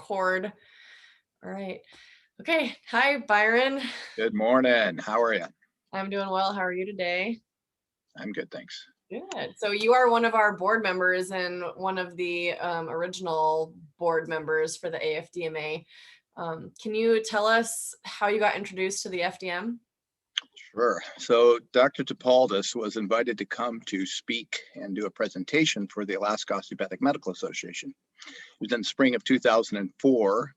record. All right. Okay. Hi, Byron. Good morning. How are you? I'm doing well. How are you today? I'm good, thanks. Good. So you are one of our board members and one of the original board members for the AFDMA. Can you tell us how you got introduced to the FDM? Sure. So Dr. Tapaldas was invited to come to speak and do a presentation for the Alaska Osteopathic Medical Association. It was in the spring of 2004,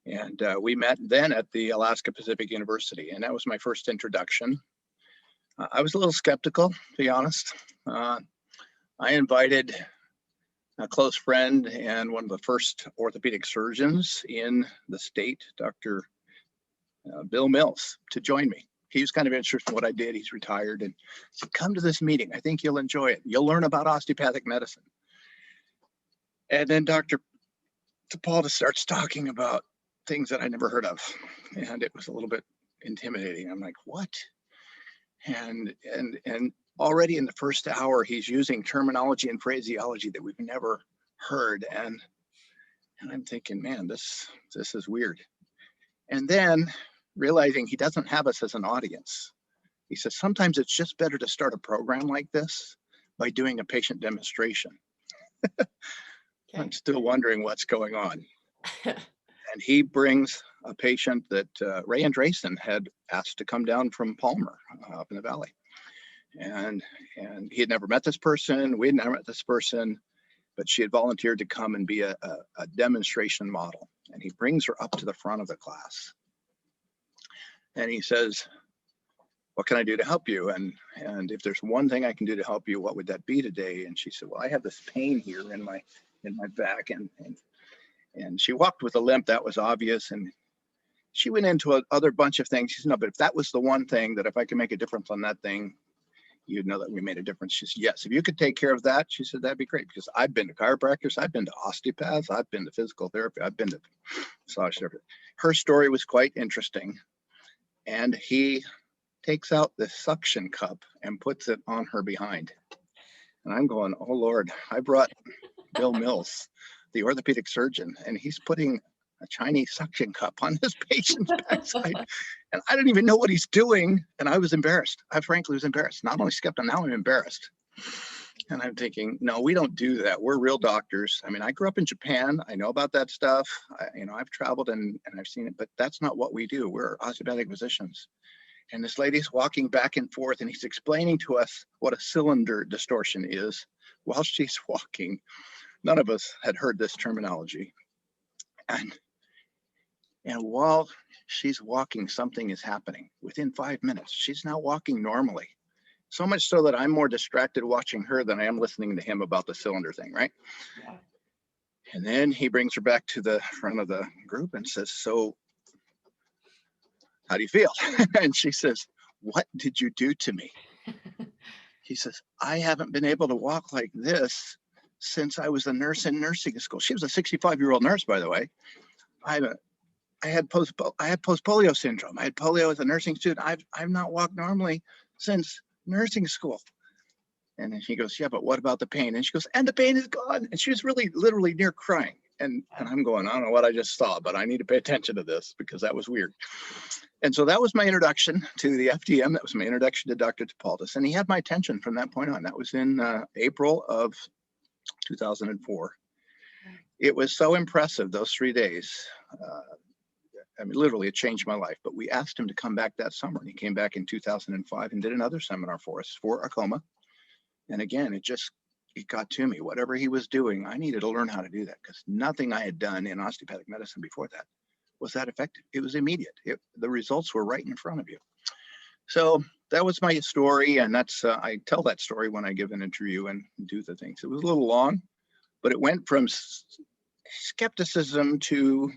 and we met then at the Alaska Pacific University, and that was my first introduction. I was a little skeptical, to be honest. I invited a close friend and one of the first orthopedic surgeons in the state, Dr. Bill Mills, to join me. He was kind of interested in what I did. He's retired and said, come to this meeting. I think you'll enjoy it. You'll learn about osteopathic medicine. And then Dr. Tapaldas starts talking about things that I never heard of. And it was a little bit intimidating. I'm like, what? And already in the first hour, he's using terminology and phraseology that we've never heard. And I'm thinking, man, this is weird. And then realizing he doesn't have us as an audience. He says, sometimes it's just better to start a program like this by doing a patient demonstration. Okay. I'm still wondering what's going on. And he brings a patient that Ray Andresen had asked to come down from Palmer up in the valley. And he had never met this person. We had never met this person, but she had volunteered to come and be a demonstration model. And he brings her up to the front of the class. And he says, what can I do to help you? And if there's one thing I can do to help you, what would that be today? And she said, well, I have this pain here in my back. And she walked with a limp, that was obvious. And she went into other bunch of things. She said, no, but if that was the one thing, that if I can make a difference on that thing, you'd know that we made a difference. She said, yes, if you could take care of that, she said, that'd be great, because I've been to chiropractors, I've been to osteopaths, I've been to physical therapy, I've been to massage therapy. Her story was quite interesting. And he takes out the suction cup and puts it on her behind. And I'm going, oh Lord, I brought Bill Mills, the orthopedic surgeon, and he's putting a Chinese suction cup on this patient's backside. And I didn't even know what he's doing. And I was embarrassed. I frankly was embarrassed. Not only skeptical, now I'm embarrassed. And I'm thinking, no, we don't do that. We're real doctors. I mean, I grew up in Japan. I know about that stuff. I've traveled and I've seen it, but that's not what we do. We're osteopathic physicians. And this lady's walking back and forth, and he's explaining to us what a cylinder distortion is while she's walking. None of us had heard this terminology. And while she's walking, something is happening. Within 5 minutes, she's now walking normally. So much so that I'm more distracted watching her than I am listening to him about the cylinder thing, right? Yeah. And then he brings her back to the front of the group and says, so how do you feel? And she says, what did you do to me? He says, I haven't been able to walk like this since I was a nurse in nursing school. She was a 65-year-old nurse, by the way. I had post-polio syndrome. I had polio as a nursing student. I've not walked normally since nursing school. And then she goes, yeah, but what about the pain? And she goes, and the pain is gone. And she was really literally near crying. And I'm going, I don't know what I just saw, but I need to pay attention to this because that was weird. And so that was my introduction to the FDM. That was my introduction to Dr. Tapaldas. And he had my attention from that point on. That was in April of 2004. It was so impressive, those 3 days. I mean, literally, it changed my life. But we asked him to come back that summer. And he came back in 2005 and did another seminar for us for Acoma. And again, it got to me. Whatever he was doing, I needed to learn how to do that, because nothing I had done in osteopathic medicine before that was that effective. It was immediate. The results were right in front of you. So that was my story. And that's I tell that story when I give an interview and do the things. It was a little long, but it went from skepticism to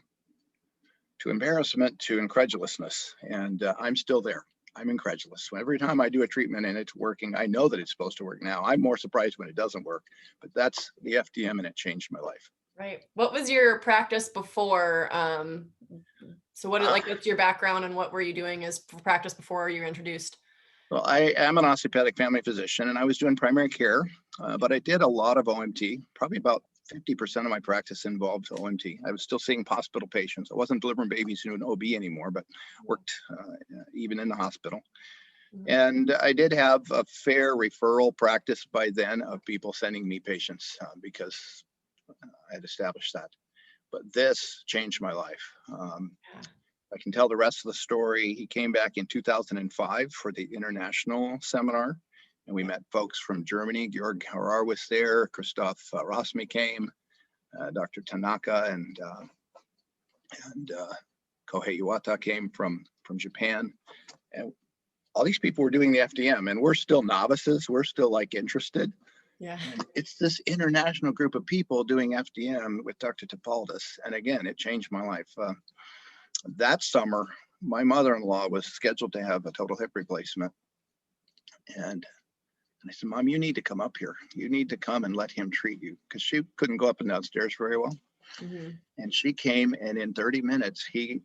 embarrassment to incredulousness. And I'm still there. I'm incredulous. So every time I do a treatment and it's working, I know that it's supposed to work now. I'm more surprised when it doesn't work, but that's the FDM, and it changed my life. Right. What was your practice before? So what's your background, and what were you doing as practice before you were introduced? Well, I am an osteopathic family physician, and I was doing primary care, but I did a lot of OMT, probably about 50% of my practice involved OMT. I was still seeing hospital patients. I wasn't delivering babies to an OB anymore, but worked even in the hospital. And I did have a fair referral practice by then of people sending me patients because I had established that. But this changed my life. I can tell the rest of the story. He came back in 2005 for the international seminar, and we met folks from Germany. Georg Harar was there. Christoph Rosmi came, Dr. Tanaka, and Kohei Iwata came from Japan. And all these people were doing the FDM, and we're still novices. We're still like interested. Yeah. And it's this international group of people doing FDM with Dr. Tapaldas. And again, it changed my life. That summer, my mother-in-law was scheduled to have a total hip replacement. And I said, Mom, you need to come up here. You need to come and let him treat you, because she couldn't go up and down stairs very well. And she came, and in 30 minutes, he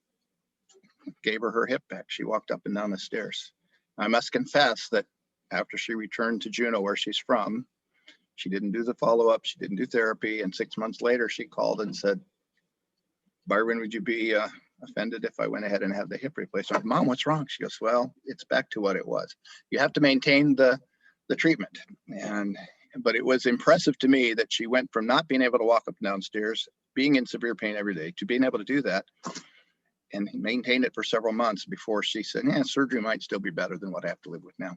gave her hip back. She walked up and down the stairs. I must confess that after she returned to Juneau, where she's from, she didn't do the follow-up. She didn't do therapy. And 6 months later, she called and said, Byron, would you be offended if I went ahead and had the hip replacement? Mom, what's wrong? She goes, well, it's back to what it was. You have to maintain the treatment. But it was impressive to me that she went from not being able to walk up and down stairs, being in severe pain every day, to being able to do that and maintain it for several months before she said, yeah, surgery might still be better than what I have to live with now.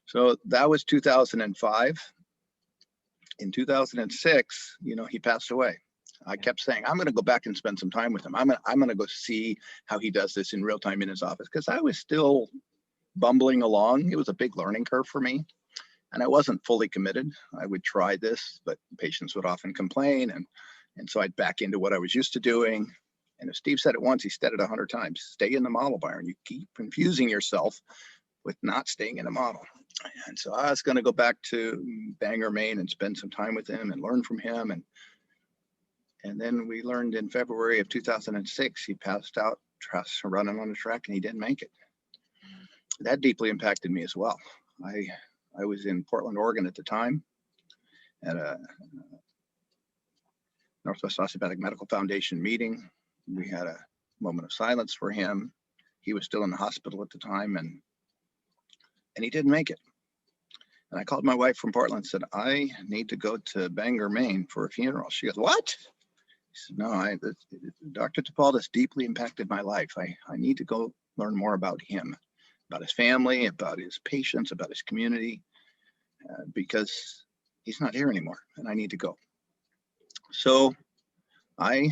So that was 2005. In 2006, he passed away. I kept saying, I'm going to go back and spend some time with him. I'm going to go see how he does this in real time in his office, because I was still bumbling along. It was a big learning curve for me, and I wasn't fully committed. I would try this, but patients would often complain, and so I'd back into what I was used to doing. And if Steve said it once, he said it 100 times. Stay in the model, Byron. You keep confusing yourself with not staying in a model. And so I was going to go back to Bangor, Maine, and spend some time with him and learn from him. And then we learned in February of 2006, he passed out running on the track, and he didn't make it. That deeply impacted me as well. I was in Portland, Oregon at the time at a Northwest Osteopathic Medical Foundation meeting. We had a moment of silence for him. He was still in the hospital at the time, and he didn't make it. And I called my wife from Portland and said, I need to go to Bangor, Maine for a funeral. She goes, what? I said, no, Dr. Tapaldas deeply impacted my life. I need to go learn more about him, about his family, about his patients, about his community, because he's not here anymore, and I need to go. So I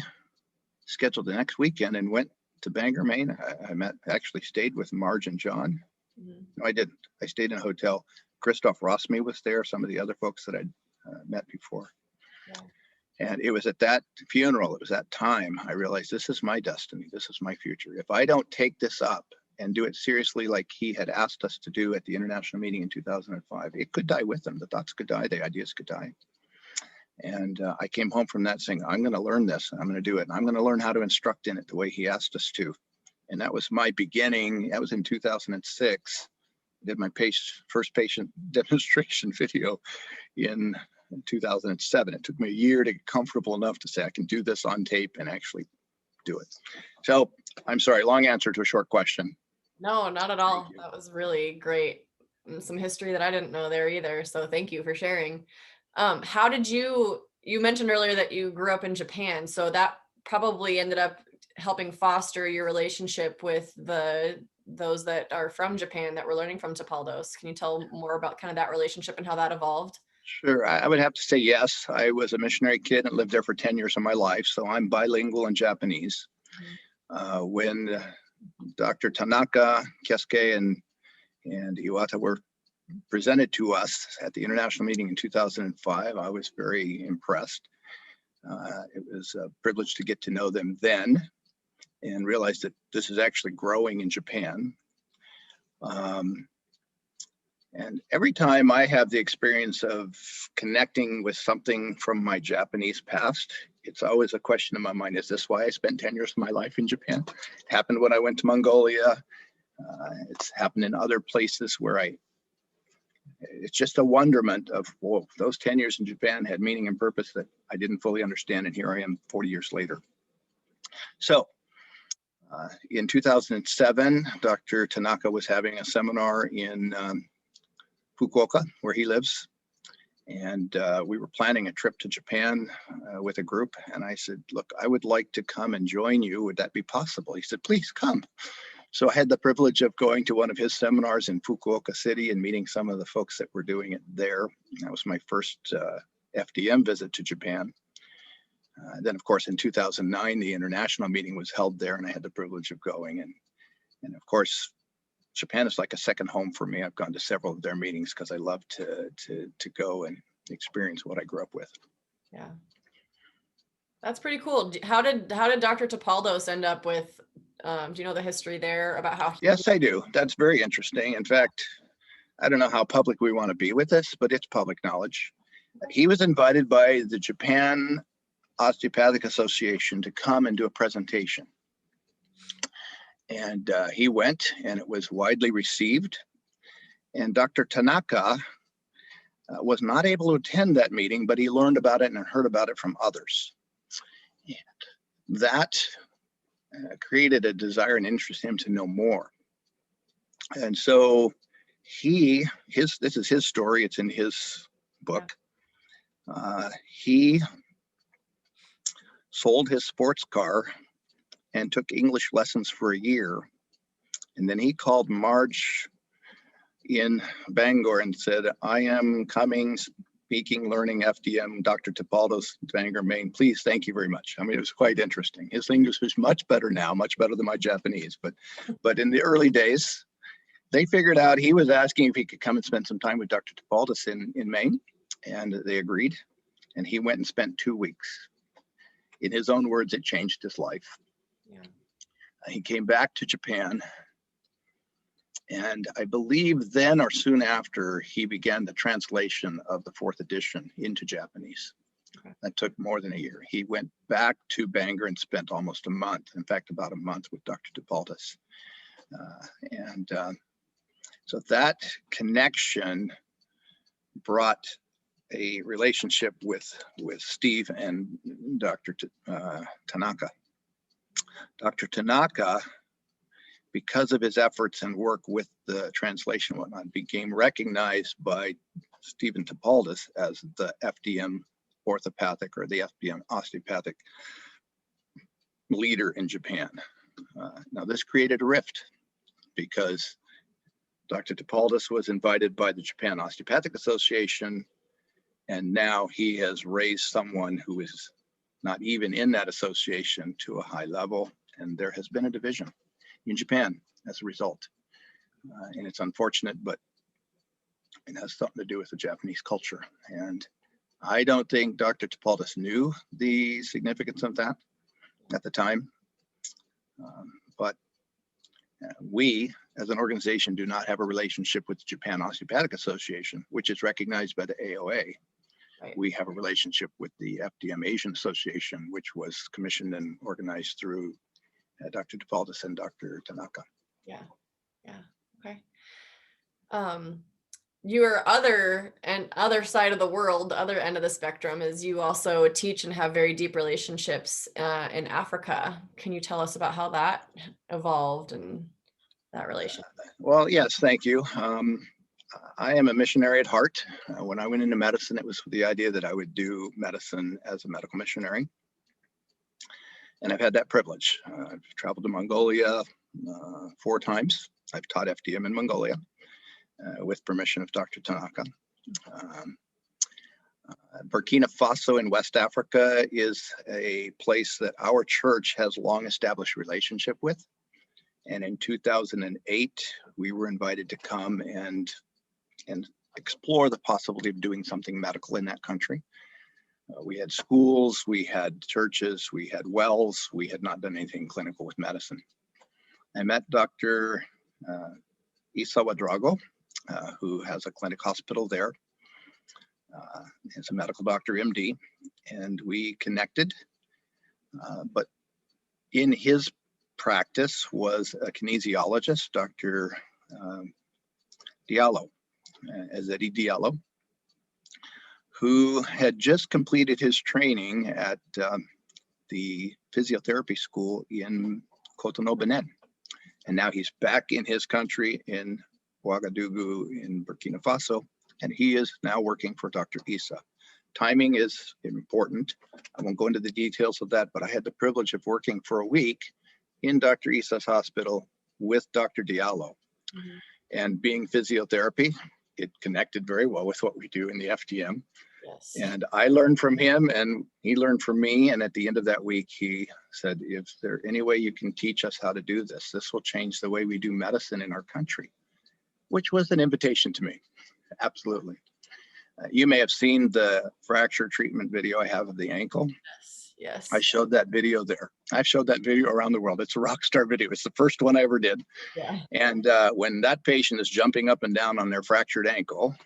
scheduled the next weekend and went to Bangor, Maine. I actually stayed with Marge and John. No, I didn't. I stayed in a hotel. Christoph Rosmi was there, some of the other folks that I'd met before. And it was at that funeral, it was that time, I realized this is my destiny. This is my future. If I don't take this up and do it seriously like he had asked us to do at the international meeting in 2005, it could die with him. The thoughts could die, the ideas could die. And I came home from that saying, I'm going to learn this. I'm going to do it. And I'm going to learn how to instruct in it the way he asked us to. And that was my beginning. That was in 2006. I did my first patient demonstration video in 2007. It took me a year to get comfortable enough to say I can do this on tape and actually do it. So I'm sorry, long answer to a short question. No, not at all. That was really great. And some history that I didn't know there either. So thank you for sharing. How did you mentioned earlier that you grew up in Japan, so that probably ended up helping foster your relationship with those that are from Japan that were learning from Tapaldas. Can you tell more about kind of that relationship and how that evolved? Sure. I would have to say yes. I was a missionary kid and lived there for 10 years of my life, so I'm bilingual in Japanese. When Dr. Tanaka, Kesuke, and Iwata were presented to us at the international meeting in 2005, I was very impressed. It was a privilege to get to know them then and realize that this is actually growing in Japan. And every time I have the experience of connecting with something from my Japanese past, it's always a question in my mind, is this why I spent 10 years of my life in Japan? It happened when I went to Mongolia. It's happened in other places where I it's just a wonderment of, whoa, those 10 years in Japan had meaning and purpose that I didn't fully understand. And here I am 40 years later. So in 2007, Dr. Tanaka was having a seminar in Fukuoka, where he lives. And we were planning a trip to Japan with a group. And I said, look, I would like to come and join you. Would that be possible? He said, please come. So I had the privilege of going to one of his seminars in Fukuoka City and meeting some of the folks that were doing it there. That was my first FDM visit to Japan. Then, of course, in 2009, the international meeting was held there, and I had the privilege of going. And of course, Japan is like a second home for me. I've gone to several of their meetings because I love to go and experience what I grew up with. Yeah, that's pretty cool. How did Dr. Tapaldas end up with? Do you know the history there about how? Yes, I do. That's very interesting. In fact, I don't know how public we want to be with this, but it's public knowledge. He was invited by the Japan Osteopathic Association to come and do a presentation. And he went, and it was widely received. And Dr. Tanaka was not able to attend that meeting, but he learned about it and heard about it from others. And that created a desire and interest in him to know more. And so this is his story. It's in his book. He sold his sports car and took English lessons for a year. And then he called Marge in Bangor and said, I am coming, speaking, learning FDM, Dr. Tapaldas, Bangor, Maine. Please, thank you very much. I mean, it was quite interesting. His English is much better now, much better than my Japanese. But in the early days, they figured out he was asking if he could come and spend some time with Dr. Tapaldas in Maine. And they agreed. And he went and spent 2 weeks. In his own words, it changed his life. Yeah. He came back to Japan, and I believe then or soon after, he began the translation of the 4th edition into Japanese. Okay. That took more than a year. He went back to Bangor and spent almost a month, in fact, about a month with Dr. Tapaldas. So that connection brought a relationship with Steve and Dr. Tanaka. Dr. Tanaka, because of his efforts and work with the translation and whatnot, became recognized by Stephen Tapaldas as the FDM orthopathic or the FDM osteopathic leader in Japan. Now this created a rift because Dr. Tapaldas was invited by the Japan Osteopathic Association, and now he has raised someone who is not even in that association to a high level, and there has been a division in Japan as a result. And it's unfortunate, but it has something to do with the Japanese culture. And I don't think Dr. Tapaldas knew the significance of that at the time. But we, as an organization, do not have a relationship with the Japan Osteopathic Association, which is recognized by the AOA. Right. We have a relationship with the FDM Asian Association, which was commissioned and organized through Dr. Tapaldas and Dr. Tanaka. Yeah, okay. Your other side of the world, the other end of the spectrum, is you also teach and have very deep relationships in Africa. Can you tell us about how that evolved and that relationship? Well, yes, thank you. I am a missionary at heart. When I went into medicine, it was with the idea that I would do medicine as a medical missionary. And I've had that privilege. I've traveled to Mongolia 4 times. I've taught FDM in Mongolia with permission of Dr. Tanaka. Burkina Faso in West Africa is a place that our church has long established relationship with. And in 2008, we were invited to come and explore the possibility of doing something medical in that country. We had schools, we had churches, we had wells. We had not done anything clinical with medicine. I met Dr. Isawa Drago, who has a clinic hospital there. He's a medical doctor, MD, and we connected. But in his practice was a kinesiologist, Dr. Diallo, as Eddie Diallo, who had just completed his training at the physiotherapy school in Cotonou, Benin. And now he's back in his country in Ouagadougou in Burkina Faso, and he is now working for Dr. Issa. Timing is important. I won't go into the details of that, but I had the privilege of working for a week in Dr. Issa's hospital with Dr. Diallo. Mm-hmm. And being physiotherapy, it connected very well with what we do in the FDM. Yes. And I learned from him and he learned from me. And at the end of that week, he said, if there any way you can teach us how to do this, this will change the way we do medicine in our country, which was an invitation to me. Absolutely. You may have seen the fracture treatment video I have of the ankle. Yes, yes. I showed that video there. I've showed that video around the world. It's a rock star video. It's the first one I ever did. Yeah. And when that patient is jumping up and down on their fractured ankle,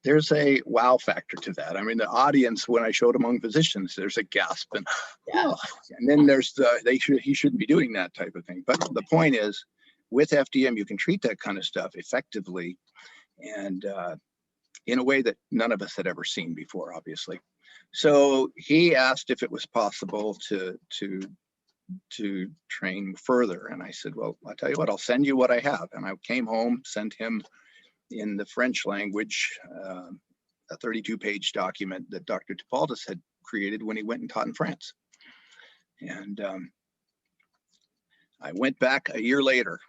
there's a wow factor to that. I mean, the audience, when I showed among physicians, there's a gasp and, yeah. Oh, and then there's he shouldn't be doing that type of thing. But the point is, with FDM, you can treat that kind of stuff effectively and in a way that none of us had ever seen before, obviously. So he asked if it was possible to train further. And I said, well, I'll tell you what, I'll send you what I have. And I came home, sent him in the French language, a 32-page document that Dr. Tapaldas had created when he went and taught in France. And I went back a year later,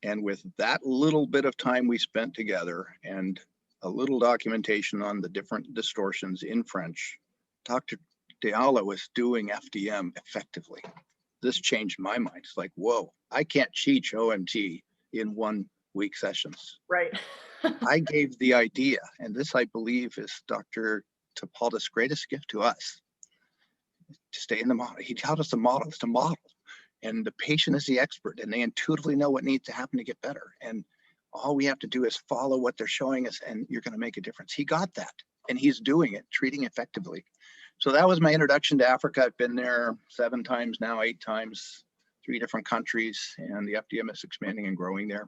and with that little bit of time we spent together and a little documentation on the different distortions in French, Dr. Diallo was doing FDM effectively. This changed my mind. It's like, whoa, I can't teach OMT in 1 week sessions. Right. I gave the idea, and this I believe is Dr. Tapaldas' greatest gift to us, to stay in the model. He taught us the model is to model, and the patient is the expert, and they intuitively know what needs to happen to get better. And all we have to do is follow what they're showing us, and you're going to make a difference. He got that, and he's doing it, treating effectively. So that was my introduction to Africa. I've been there 7 times now, 8 times, 3 different countries, and the FDM is expanding and growing there.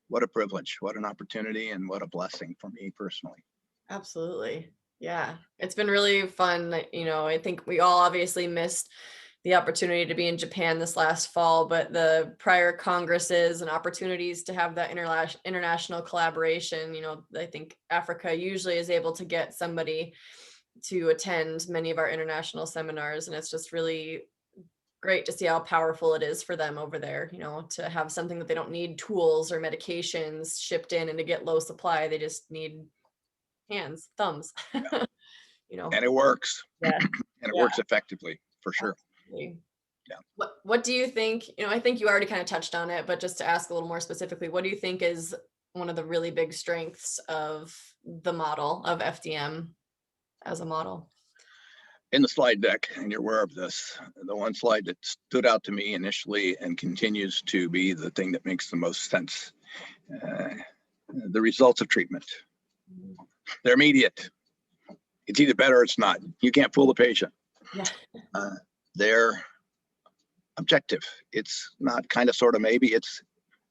What a privilege, what an opportunity, and what a blessing for me personally. Absolutely. Yeah. It's been really fun. You know, I think we all obviously missed the opportunity to be in Japan this last fall, but the prior congresses and opportunities to have that international collaboration, you know, I think Africa usually is able to get somebody to attend many of our international seminars. And it's just really great to see how powerful it is for them over there, you know, to have something that they don't need tools or medications shipped in and to get low supply. They just need hands, thumbs, you know. And it works. Yeah. And it works effectively, for sure. Absolutely. Yeah. What do you think, you know, I think you already kind of touched on it, but just to ask a little more specifically, what do you think is one of the really big strengths of the model of FDM as a model? In the slide deck, and you're aware of this, the one slide that stood out to me initially and continues to be the thing that makes the most sense, the results of treatment. They're immediate. It's either better or it's not. You can't fool the patient. Yeah. They're objective. It's not kind of, sort of, maybe.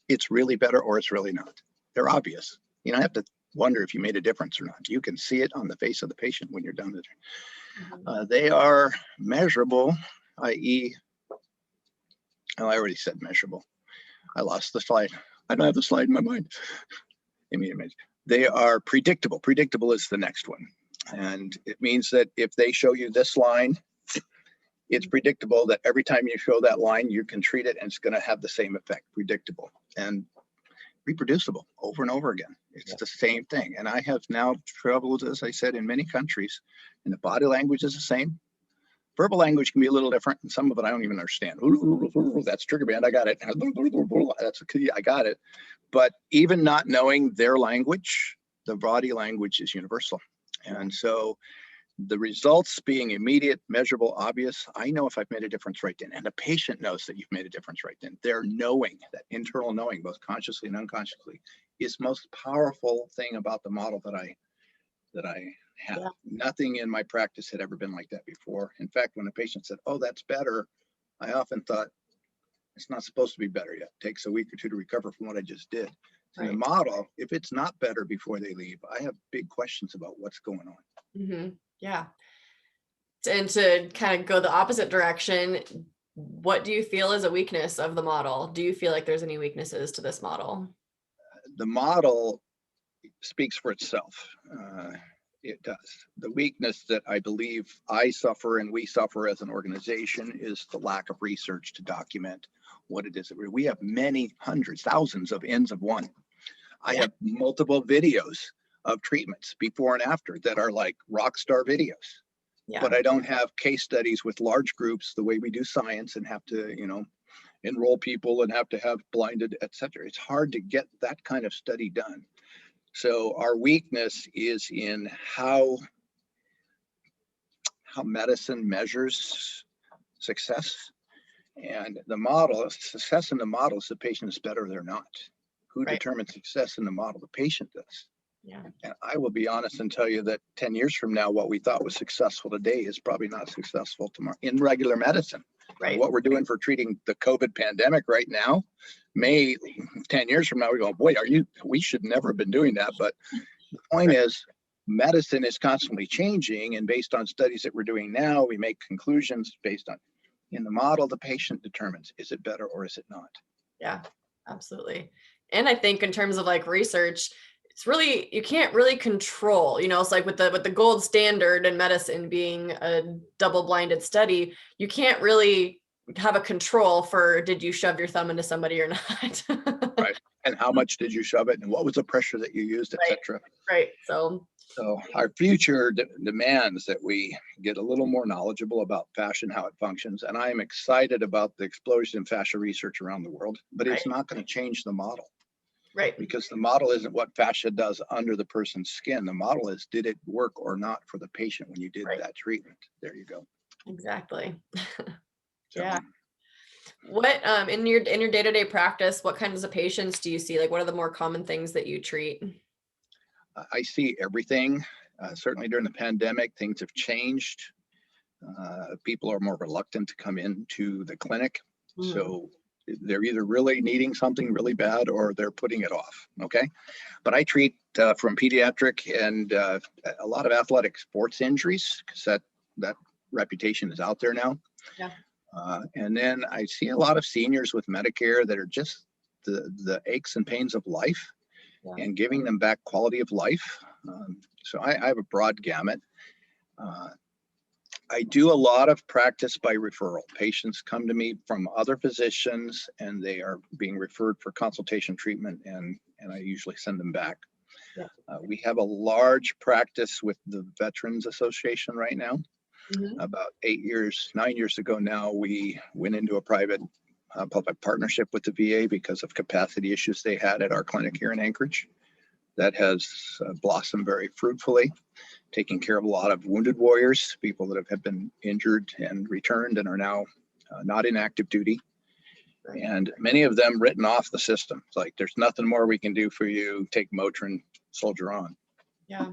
It's really better or it's really not. They're obvious. You don't have to wonder if you made a difference or not. You can see it on the face of the patient when you're done with it. They are measurable, i.e., I already said measurable. I lost the slide. I don't have the slide in my mind. They are predictable. Predictable is the next one. And it means that if they show you this line, it's predictable that every time you show that line, you can treat it and it's going to have the same effect. Predictable and reproducible over and over again. It's the same thing. And I have now traveled, as I said, in many countries, and the body language is the same. Verbal language can be a little different, and some of it I don't even understand. That's trigger band. I got it. That's a key. I got it. But even not knowing their language, the body language is universal. And so the results being immediate, measurable, obvious, I know if I've made a difference right then. And the patient knows that you've made a difference right then. Their knowing, that internal knowing, both consciously and unconsciously, is most powerful thing about the model that I have. Yeah. Nothing in my practice had ever been like that before. In fact, when a patient said, oh, that's better, I often thought, it's not supposed to be better yet. It takes a week or 2 to recover from what I just did. In the model, if it's not better before they leave, I have big questions about what's going on. Yeah. And to kind of go the opposite direction, what do you feel is a weakness of the model? Do you feel like there's any weaknesses to this model? The model speaks for itself. It does. The weakness that I believe I suffer and we suffer as an organization is the lack of research to document what it is that we have many hundreds, thousands of N's of one. I have multiple videos of treatments before and after that are like rock star videos. But I don't have case studies with large groups the way we do science and have to, enroll people and have to have blinded, et cetera. It's hard to get that kind of study done. So our weakness is in how medicine measures success. And the model, success in the model is the patient is better or they're not. Who determines success in the model? The patient does. Yeah. And I will be honest and tell you that 10 years from now, what we thought was successful today is probably not successful tomorrow in regular medicine. Right. What we're doing for treating the COVID pandemic right now, may 10 years from now, we go, boy, we should never have been doing that. But the point is, medicine is constantly changing, and based on studies that we're doing now, we make conclusions based on, in the model, the patient determines, is it better or is it not? Yeah, absolutely. And I think in terms of like research, it's really, you can't really control, it's like with the gold standard in medicine being a double-blinded study, you can't really have a control for, did you shove your thumb into somebody or not? Right. And how much did you shove it? And what was the pressure that you used, et cetera? Right. So our future demands that we get a little more knowledgeable about fascia and how it functions. And I am excited about the explosion in fascia research around the world, but it's not going to change the model. Right. Because the model isn't what fascia does under the person's skin. The model is, did it work or not for the patient when you did that treatment? There you go. Exactly. So, yeah. What in your day-to-day practice, what kinds of patients do you see? Like, what are the more common things that you treat? I see everything. Certainly during the pandemic, things have changed. People are more reluctant to come into the clinic. So they're either really needing something really bad or they're putting it off. Okay. But I treat from pediatric and a lot of athletic sports injuries because that reputation is out there now. Yeah. And then I see a lot of seniors with Medicare that are just the aches and pains of life and giving them back quality of life. So I have a broad gamut. I do a lot of practice by referral. Patients come to me from other physicians and they are being referred for consultation treatment, and I usually send them back. Yeah. We have a large practice with the Veterans Association right now. About 9 years ago now, we went into a private public partnership with the VA because of capacity issues they had at our clinic here in Anchorage. That has blossomed very fruitfully, taking care of a lot of wounded warriors, people that have been injured and returned and are now not in active duty. And many of them written off the system. It's like, there's nothing more we can do for you. Take Motrin, soldier on. Yeah.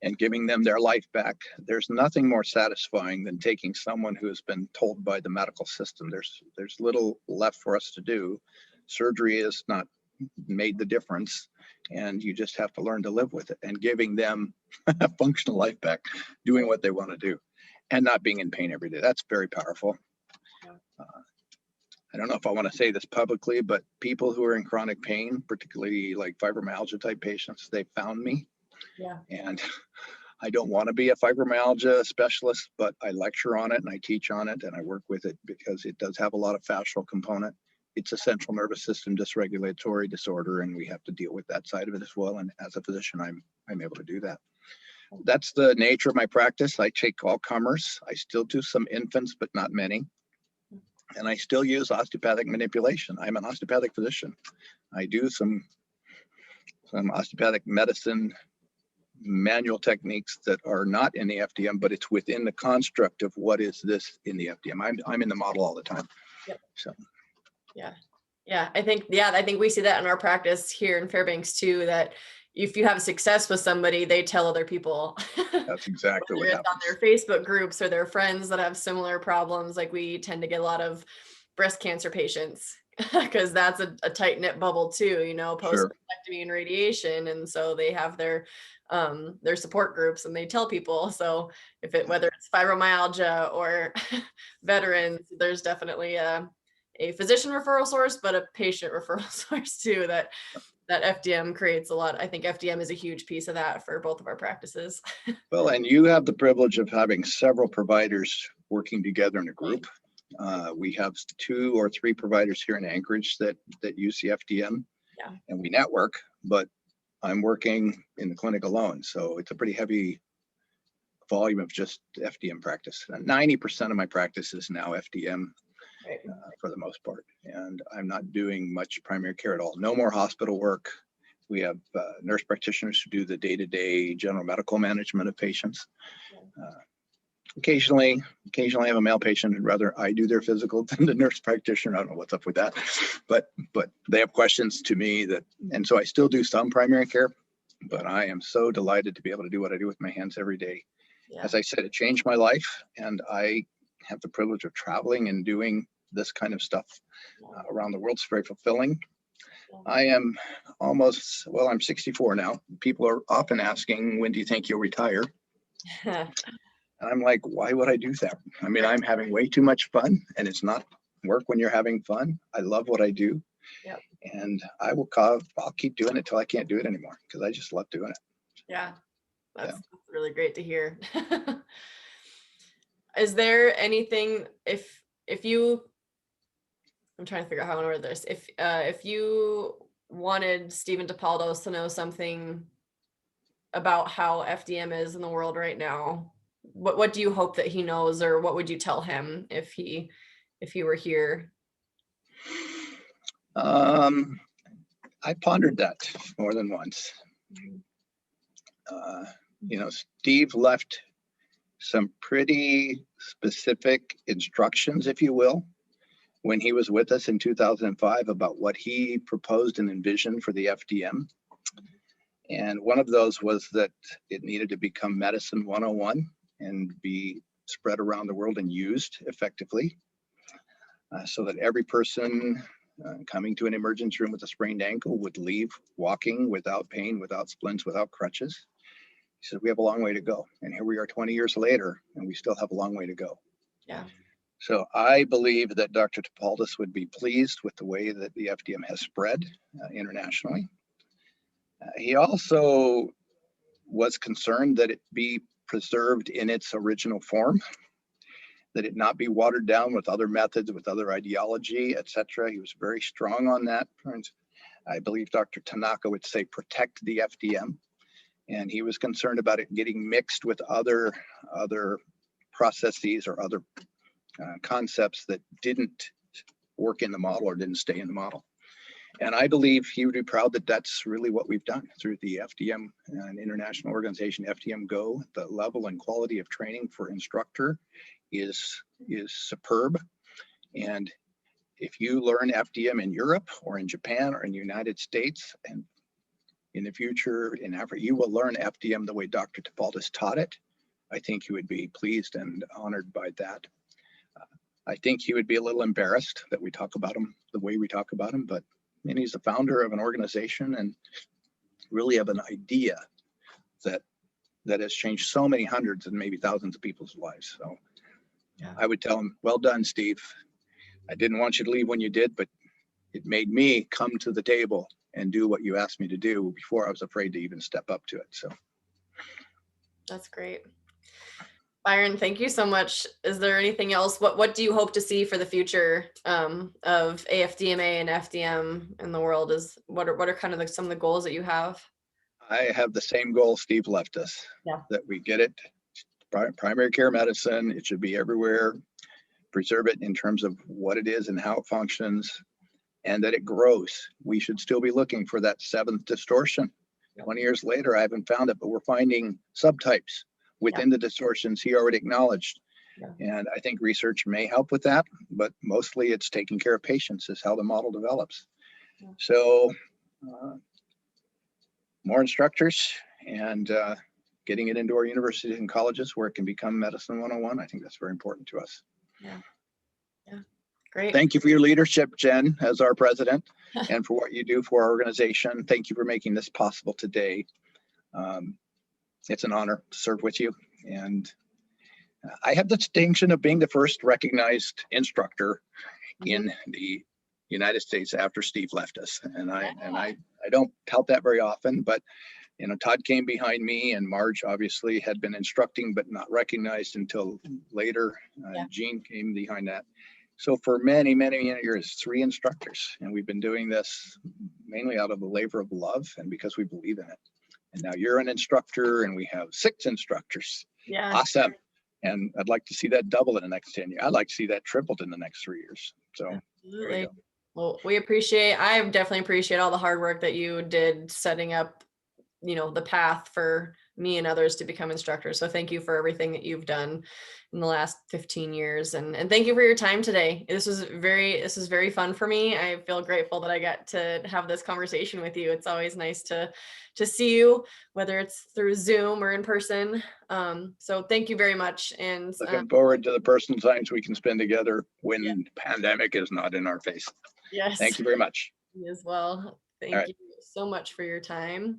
And giving them their life back. There's nothing more satisfying than taking someone who has been told by the medical system, there's little left for us to do. Surgery has not made the difference. And you just have to learn to live with it, and giving them a functional life back, doing what they want to do and not being in pain every day. That's very powerful. I don't know if I want to say this publicly, but people who are in chronic pain, particularly like fibromyalgia type patients, they found me. Yeah. And I don't want to be a fibromyalgia specialist, but I lecture on it and I teach on it and I work with it because it does have a lot of fascial component. It's a central nervous system dysregulatory disorder, and we have to deal with that side of it as well. And as a physician, I'm able to do that. That's the nature of my practice. I take all comers. I still do some infants, but not many. And I still use osteopathic manipulation. I'm an osteopathic physician. I do some osteopathic medicine manual techniques that are not in the FDM, but it's within the construct of what is this in the FDM. I'm in the model all the time. Yep. So. Yeah. I think we see that in our practice here in Fairbanks too, that if you have success with somebody, they tell other people. That's exactly what happens. On their Facebook groups or their friends that have similar problems. Like, we tend to get a lot of breast cancer patients because that's a tight knit bubble too, post Sure. mastectomy and radiation. And so they have their support groups and they tell people. So whether it's fibromyalgia or veterans, there's definitely a physician referral source, but a patient referral source too that FDM creates a lot. I think FDM is a huge piece of that for both of our practices. Well, and you have the privilege of having several providers working together in a group. We have 2 or 3 providers here in Anchorage that use the FDM, and we network, but I'm working in the clinic alone. So it's a pretty heavy volume of just FDM practice. 90% of my practice is now FDM. Right. For the most part, and I'm not doing much primary care at all. No more hospital work. We have nurse practitioners who do the day-to-day general medical management of patients. Occasionally I have a male patient who'd rather I do their physical than the nurse practitioner. I don't know what's up with that, but they have questions to me and so I still do some primary care, but I am so delighted to be able to do what I do with my hands every day. Yeah. As I said, it changed my life, and I have the privilege of traveling and doing this kind of stuff around the world. It's very fulfilling. I am I'm 64 now. People are often asking, when do you think you'll retire? And I'm like, why would I do that? I mean, I'm having way too much fun, and it's not work when you're having fun. I love what I do. Yep. And I'll keep doing it till I can't do it anymore, because I just love doing it. Yeah. That's really great to hear. Is there anything, I'm trying to figure out how I want to word this. If you wanted Stephen Tapaldas to know something about how FDM is in the world right now, what do you hope that he knows, or what would you tell him if he were here? I pondered that more than once. Steve left some pretty specific instructions, if you will, when he was with us in 2005 about what he proposed and envisioned for the FDM. And one of those was that it needed to become medicine 101 and be spread around the world and used effectively, so that every person coming to an emergency room with a sprained ankle would leave walking without pain, without splints, without crutches. He said, we have a long way to go. And here we are 20 years later, and we still have a long way to go. Yeah. So I believe that Dr. Tapaldas would be pleased with the way that the FDM has spread internationally. He also was concerned that it be preserved in its original form, that it not be watered down with other methods, with other ideology, etc. He was very strong on that. I believe Dr. Tanaka would say protect the FDM. And he was concerned about it getting mixed with other processes or other concepts that didn't work in the model or didn't stay in the model. And I believe he would be proud that that's really what we've done through the FDM, an international organization, FDM Go. The level and quality of training for instructor is superb. And if you learn FDM in Europe or in Japan or in the United States, and in the future in Africa, you will learn FDM the way Dr. Tapaldas taught it. I think he would be pleased and honored by that. I think he would be a little embarrassed that we talk about him the way we talk about him, but he's the founder of an organization and really of an idea that has changed so many hundreds and maybe thousands of people's lives. So I would tell him, well done, Steve. I didn't want you to leave when you did, but it made me come to the table and do what you asked me to do before I was afraid to even step up to it. So that's great. Byron, thank you so much. Is there anything else? What do you hope to see for the future of AFDMA and FDM in the world? What are kind of some of the goals that you have? I have the same goal Steve left us, that we get it, primary care medicine. It should be everywhere, preserve it in terms of what it is and how it functions, and that it grows. We should still be looking for that 7th distortion. 20 years later, I haven't found it, but we're finding subtypes within the distortions he already acknowledged. And I think research may help with that, but mostly it's taking care of patients is how the model develops. So more instructors and getting it into our universities and colleges where it can become medicine 101. I think that's very important to us. Yeah. Great. Thank you for your leadership, Jen, as our president, and for what you do for our organization. Thank you for making this possible today. It's an honor to serve with you. And I have the distinction of being the first recognized instructor in the United States after Steve left us. And I don't tout that very often, but you know, Todd came behind me, and Marge obviously had been instructing but not recognized until later. Jean came behind that. So for many, many years, 3 instructors, and we've been doing this mainly out of the labor of love and because we believe in it. And now you're an instructor, and we have 6 instructors. Yeah. Awesome. And I'd like to see that double in the next 10 years. I'd like to see that tripled in the next 3 years. So absolutely. Well, I definitely appreciate all the hard work that you did setting up, you know, the path for me and others to become instructors. So thank you for everything that you've done in the last 15 years. And thank you for your time today. This was very fun for me. I feel grateful that I got to have this conversation with you. It's always nice to see you, whether it's through Zoom or in person. So thank you very much. And looking forward to the personal times we can spend together when the pandemic is not in our face. Yes. Thank you very much. You as well. Thank you so much for your time.